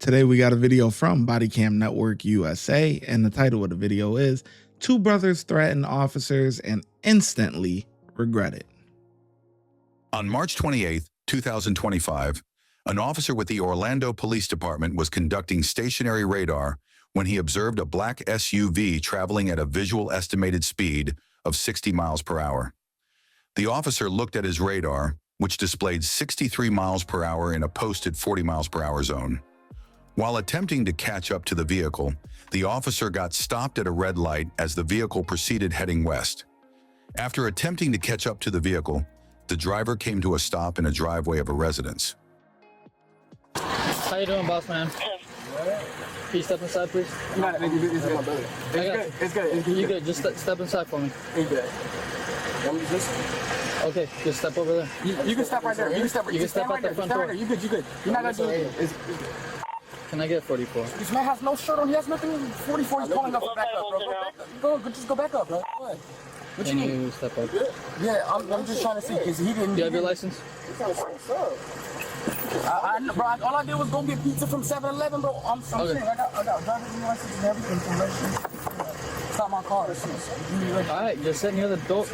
Today we got a video from Bodycam Network USA, and the title of the video is Two Brothers Threaten Officers and Instantly Regret It. On March 28, 2025, an officer with the Orlando Police Department was conducting stationary radar when he observed a black SUV traveling at a visual estimated speed of 60 miles per hour. The officer looked at his radar, which displayed 63 miles per hour in a posted 40 miles per hour zone. While attempting to catch up to the vehicle, the officer got stopped at a red light as the vehicle proceeded heading west. After attempting to catch up to the vehicle, the driver came to a stop in a driveway of a residence. How you doing, boss man? Can you step inside, please? No, it's good. It's good. You good? Just step inside for me. It's good. Okay, just step over there. You can step right there. You can step out the front door. You good. You're not gonna do it. Can I get 44? This man has no shirt on. He has nothing. 44. He's calling up for backup, bro. Just go back up, bro. What? What you need? You step up. Yeah, I'm just trying to see because he didn't. Do you have your license? Bro, all I did was go get pizza from 7-Eleven, bro. I'm saying I got driver's license and everything from Russian. It's not my car. All right, just sit near the door.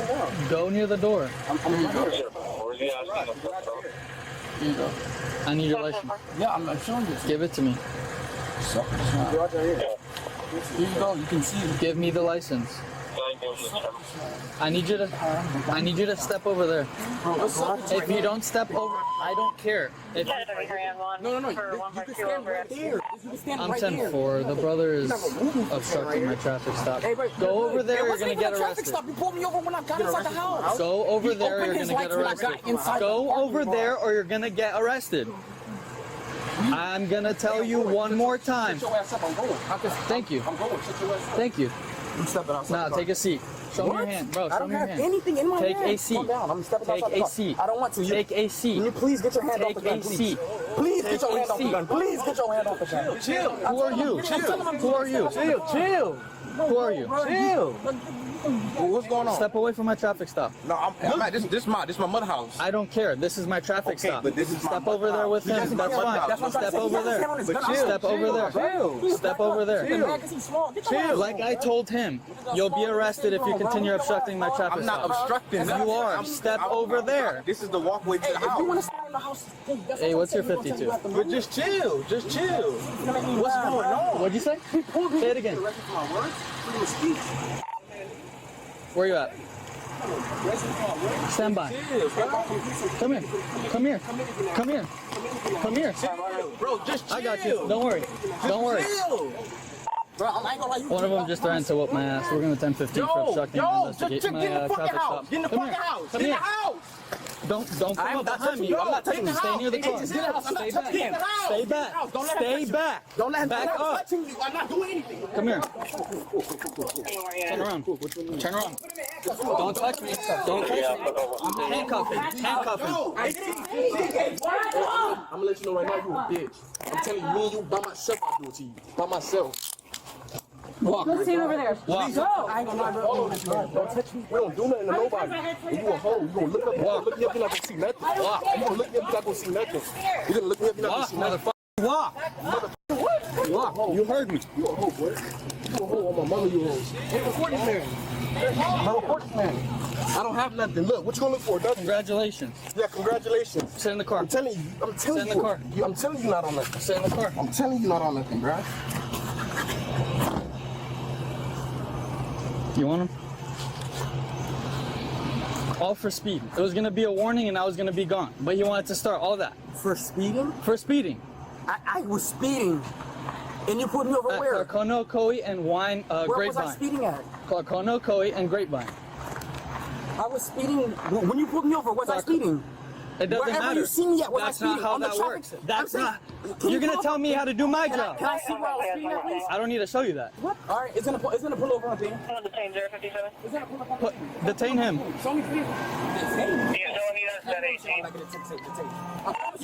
Go near the door. I'm Here you go. I need your license. Yeah, I'm showing you. Give it to me. Here you go. You can see it. Give me the license. I need you to step over there. If you don't step over, I don't care. No. You can stand right there. I'm 10-4. The brother is obstructing my traffic stop. Go over there, you're gonna get arrested. You pulled me over when I got inside the house. Go over there, you're gonna get arrested. Go over there, or you're gonna get arrested. I'm gonna tell you one more time. Thank you. Thank you. Nah, take a seat. Show me your hand, bro. Show me your hand. Anything in my Take hand. a seat. Take a seat. I don't want to. Take a seat. Can you please get your hand off the gun, please? Please get your hand off the gun. Please get your hand off the gun. Chill. Who are you? Who are you? Chill. Who are you? Chill. What's going on? Step away from my traffic stop. No, I'm at this my mother house. I don't care. This is my traffic stop. But this is Step over there with him. That's fine. Step over there. Step over there. Step over there. Chill. Like I told him, you'll be arrested if you continue obstructing my traffic I'm not stop. obstructing. You are. Step over there. This is the walkway to the house. If you want to stand in the house, Hey, what's your 52? But just chill. Just chill. What's going on? What'd you say? Say it again. Where you at? Stand by. Come here. Come here. Come here. Come here. Bro, just chill. I got you. Don't worry. Don't worry. Bro, I ain't gonna lie, you One of them just threatened to whoop my ass. We're gonna 10-15 for obstructing my get in the fucking traffic house. stop. Get in the Come fucking here. house. Come Get in here. the house. Don't come up behind me. I'm not touching you. Stay near the car. Stay back. Stay back. Stay back. Don't let him back up. touching you. I'm not doing anything. Come here. Turn around. Turn around. Don't touch me. Don't touch me. Handcuff him. Handcuff him. I'm gonna let you know right now, you a bitch. I'm telling you, me and you by myself, I'll do it to you. By myself. Walk. Let's see him over there. Walk. Go. I ain't gonna lie, bro. Don't touch me. We don't do nothing to nobody. And you a hoe. You gonna look up. Look me up, you're not gonna see nothing. Walk. You gonna look me up, you're not gonna see nothing. You gonna look me up, you're not gonna Walk, see nothing. motherfucker. Walk. Walk. You heard me. You a hoe, boy. You a hoe. On my mother, you a hoe. Hey, record this man. Bro, record this man. I don't have nothing. Look, what you gonna look for? Nothing. Congratulations. Yeah, congratulations. Sit in the car. I'm telling you. Sit in the car. I'm telling you not on nothing. Sit in the car. I'm telling you not on nothing, bro. You want him? All for speed. It was gonna be a warning and I was gonna be gone. But he wanted to start all that. For speeding? For speeding. I was speeding. And you put me over At where? Clarkono, Koi, and Wine, Where Grapevine. was I speeding at? Clarkono, Koi, and Grapevine. I was speeding. When you put me over, was I speeding? It doesn't Wherever matter. you see me at, was That's I speeding? not how On the that traffic works. stop. That's I'm not. saying, You're gonna tell me how to do my job. Can I see where I was speeding at, please? I don't need to show you that. What? All right, it's gonna pull over on thing. Detain 057. It's gonna pull up on Detain him. Show me, please. Detain. He's showing me that 18.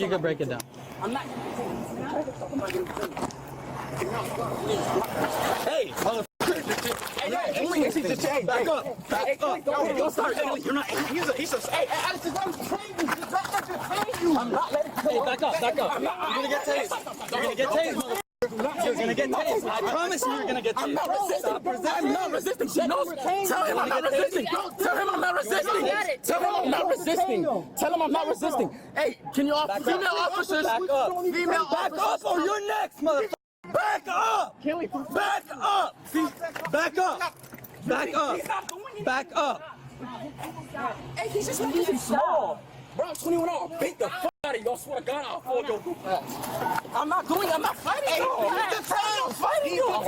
You can break it down. I'm not gonna detain. Hey, motherfucker. Hey, back up. Back up. Don't start. You're not. He's a. Hey, Alex, I'm training. I'm not letting you. Hey, back up, back up. You're gonna get tased. You're gonna get tased, motherfucker. You're gonna get tased. I promise you, you're gonna get tased. I'm not resisting. She knows. Tell him I'm not resisting. Tell him I'm not resisting. Tell him I'm not resisting. Tell him I'm not resisting. Hey, can you offer female officers? Back up. Female Back up or you're next, motherfucker. Back up. Back up. See? Back up. Back up. Back up. Hey, he's just not even small. Bro, I'm 21. I'll beat the fuck out of you. I swear to God, I'll fold your group ass. I'm not fighting you. I'm fighting you. I'm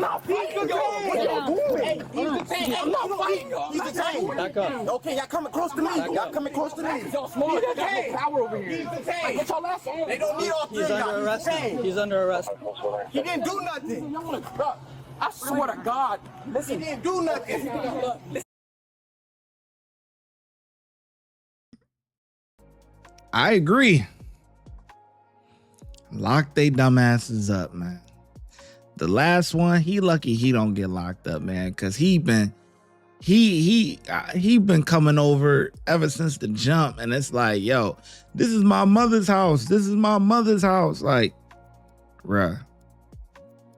not fighting you. What y'all doing? Hey, he's detained. I'm not fighting you. He's detained. Back up. Okay, y'all coming close to me. Y'all coming close to me. Y'all smart. He's detained. Power over here. He's detained. Get your ass on. They don't need all three. He's under arrest. He's under arrest. He didn't do nothing. Bro, I swear to God. Listen, he didn't do nothing. I agree. Lock they dumbasses up, man. The last one, he lucky he don't get locked up, man, because he been coming over ever since the jump, and it's like, yo, this is my mother's house. This is my mother's house. Like, bruh,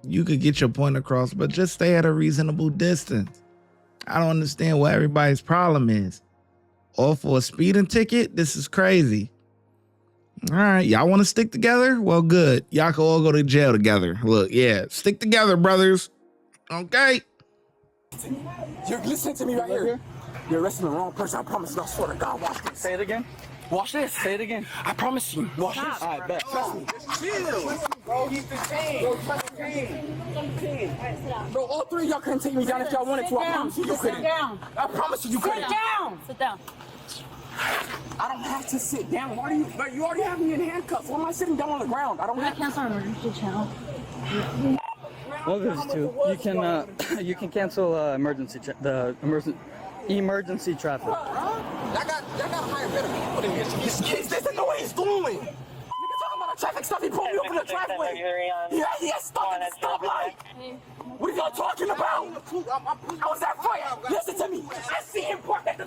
you could get your point across, but just stay at a reasonable distance. I don't understand what everybody's problem is. All for a speeding ticket? This is crazy. All right, y'all want to stick together? Well, good. Y'all can all go to jail together. Look, yeah, stick together, brothers. Okay. You're listening to me right here. You're arresting the wrong person. I promise you. I swear to God. Watch this. Say it again. Watch this. Say it again. I promise you. Watch this. All right, bet. Trust me. Chill. Bro, he's detained. Bro, all three of y'all couldn't take me down if y'all wanted to. I promise you, you couldn't. I promise you, you couldn't. Sit down. I don't have to sit down. Why do you? But you already have me in handcuffs. Why am I sitting down on the ground? I don't have. Cancel our emergency channel. Well, there's two. You can cancel emergency traffic. Y'all got higher better people than this. This isn't the way he's doing. Nigga talking about a traffic stop. He pulled me up in the driveway. Yeah, he has stopped at the stoplight. What are y'all talking about? I was at fire. Listen to me. I see him parked at the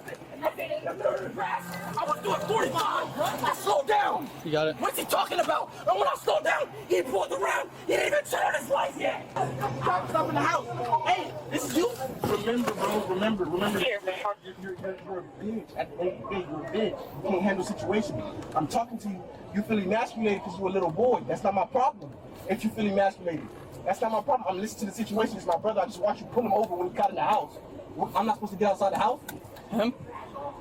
grass. I was doing 45. I slowed down. You got it. What's he talking about? And when I slowed down, he pulled around. He didn't even turn on his lights yet. Stop in the house. Hey, this is you. Remember, bro. Remember. You're a bitch. At the end of the day, you're a bitch. You can't handle situations. I'm talking to you. You feel emasculated because you're a little boy. That's not my problem. If you feel emasculated. That's not my problem. I'm listening to the situation. It's my brother. I just watched you pull him over when he got in the house. I'm not supposed to get outside the house? Him?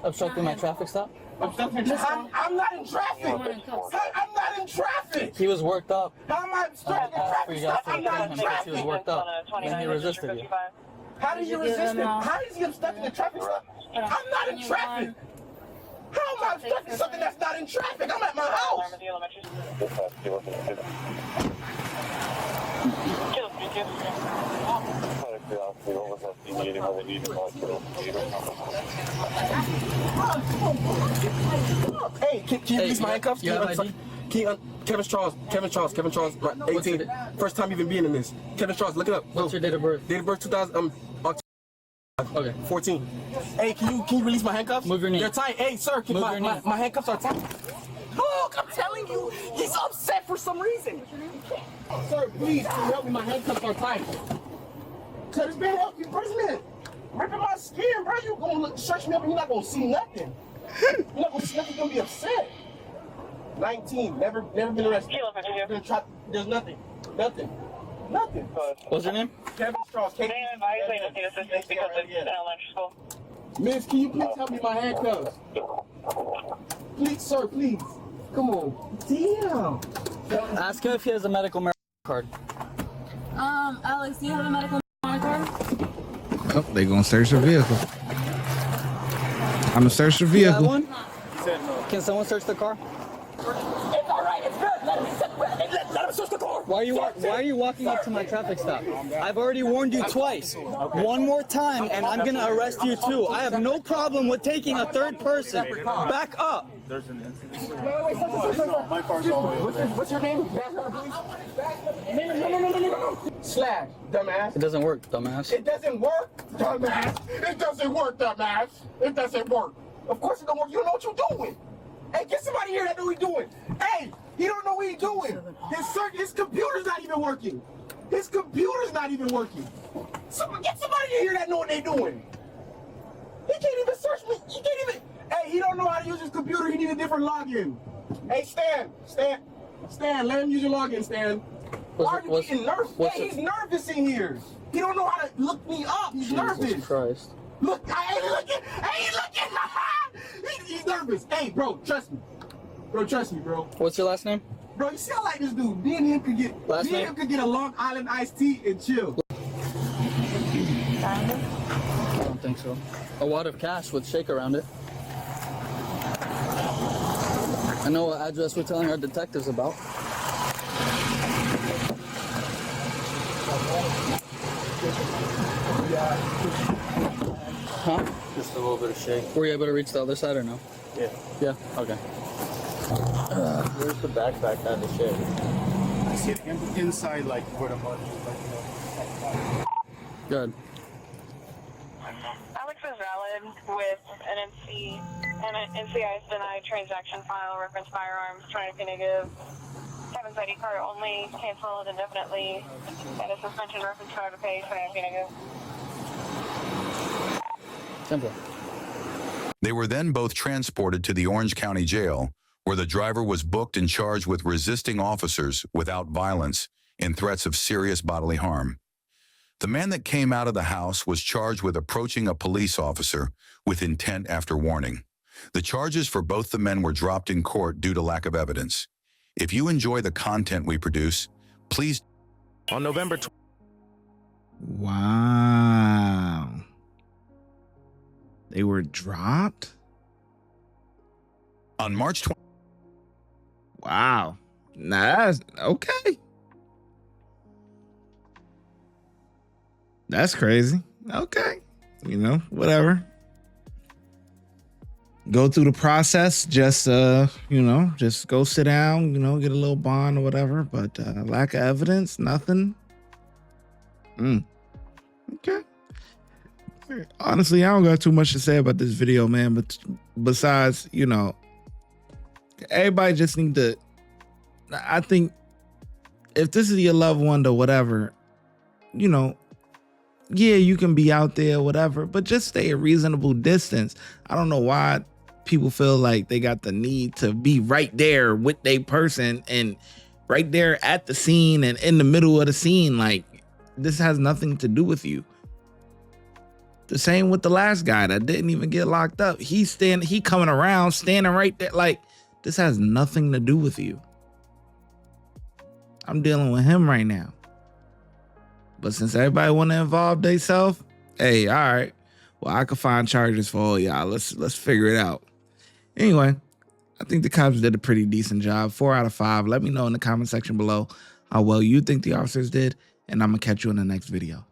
Obstructing my traffic stop? I'm not in traffic. I'm not in traffic. He was worked up. How am I obstructing the traffic stop? I'm not in He was traffic. worked up. And he resisted you. How did you resist him? How is he obstructing the traffic stop? I'm not in traffic. How am I obstructing something that's not in traffic? I'm at my house. Hey, can you release my handcuffs? Kevin Charles, right, 18. First time even being in this. Kevin Charles, look it up. What's your date of birth? Date of birth 2000. Okay. 14. Hey, can you release my handcuffs? Move your knee. They're tight. Hey, sir, my handcuffs are tight. Look, I'm telling you, he's upset for some reason. Sir, please, can you help me? My handcuffs are tight. Cause this man help you, man. Ripping my skin, bro. You gonna search me up and you're not gonna see nothing. You're not gonna see nothing. You're gonna be upset. 19, never been arrested. There's nothing. What's your name? Kevin Charles. May I advise you to need assistance because it's an elementary school? Miss, can you please help me my handcuffs? Please, sir, please. Come on. Damn. Ask him if he has a medical marijuana card. Alex, do you have a medical marijuana card? Oh, they gonna search the vehicle. I'm gonna search the You have vehicle. one? Can someone search the car? It's all right. It's good. Let him search the car. Why are you walking up to my traffic stop? I've already warned you twice. One more time, and I'm gonna arrest you too. I have no problem with taking a third person. Back up. There's an incident. My car's all the way. What's your name? No. Slash, dumbass. It doesn't work, dumbass. It doesn't work, dumbass. It doesn't work, dumbass. It doesn't work. Of course it don't work. You don't know what you're doing. Hey, get somebody here that know what he's doing. Hey, he don't know what he's doing. His computer's not even working. His computer's not even working. Get somebody in here that know what they're doing. He can't even search me. He can't even. Hey, he don't know how to use his computer. He need a different login. Hey, Stan, let him use your login, Stan. Why are you getting nervous? Hey, he's nervous in here. He don't know how to look me up. He's nervous. Jesus Christ. Look, I ain't looking. He's nervous. Hey, bro, trust me. Bro, trust me, bro. What's your last name? Bro, you see how like this dude? Me and him could get a Long Island iced tea and chill. I don't think so. A wad of cash with shake around it. I know what address we're telling our detectives about. Huh? Just a little bit of shake. Were you able to reach the other side or no? Yeah. Yeah? Okay. Where's the backpack and the shake? I see it inside, like where the money is. Good. Alex is valid with an NCI's denied transaction file, reference firearms, trying to be negative. Kevin's ID card only, canceled indefinitely, and a suspension reference card to pay, trying to be negative. Simple. They were then both transported to the Orange County Jail, where the driver was booked and charged with resisting officers without violence and threats of serious bodily harm. The man that came out of the house was charged with approaching a police officer with intent after warning. The charges for both the men were dropped in court due to lack of evidence. If you enjoy the content we produce, please... On November... Wow. They were dropped? On March 20... Wow. Nah, that's okay. That's crazy. Okay. You know, whatever. Go through the process. Just, just go sit down, get a little bond or whatever. But lack of evidence, nothing. Okay. Honestly, I don't got too much to say about this video, man. But besides, everybody just need to, I think if this is your loved one or whatever, yeah, you can be out there, whatever, but just stay a reasonable distance. I don't know why people feel like they got the need to be right there with their person and right there at the scene and in the middle of the scene. Like, this has nothing to do with you. The same with the last guy that didn't even get locked up. He coming around, standing right there. Like, this has nothing to do with you. I'm dealing with him right now. But since everybody want to involve themselves, hey, all right. Well, I could find charges for all y'all. Let's figure it out. Anyway, I think the cops did a pretty decent job. 4 out of 5. Let me know in the comment section below how well you think the officers did, and I'm going to catch you in the next video.